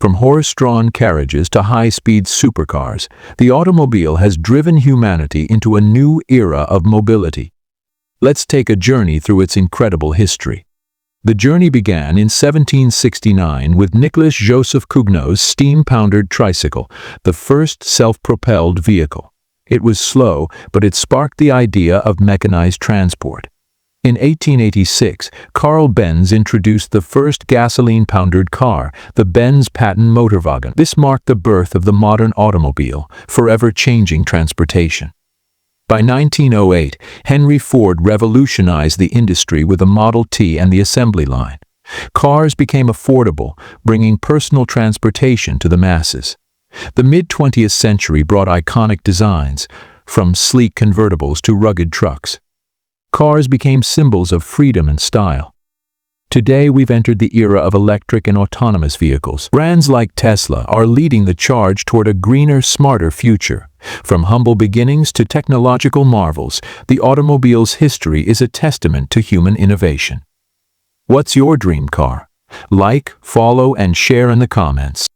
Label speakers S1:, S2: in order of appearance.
S1: From horse-drawn carriages to high-speed supercars, the automobile has driven humanity into a new era of mobility. Let's take a journey through its incredible history. The journey began in 1769 with Nicolas-Joseph Cugnot's steam-powered tricycle, the first self-propelled vehicle. It was slow, but it sparked the idea of mechanized transport. In 1886, Karl Benz introduced the first gasoline-powered car, the Benz Patent-Motorwagen. This marked the birth of the modern automobile, forever changing transportation. By 1908, Henry Ford revolutionized the industry with the Model T and the assembly line. Cars became affordable, bringing personal transportation to the masses. The mid-20th century brought iconic designs, from sleek convertibles to rugged trucks. Cars became symbols of freedom and style. Today we've entered the era of electric and autonomous vehicles. Brands like Tesla are leading the charge toward a greener, smarter future. From humble beginnings to technological marvels, the automobile's history is a testament to human innovation. What's your dream car? Like, follow, and share in the comments.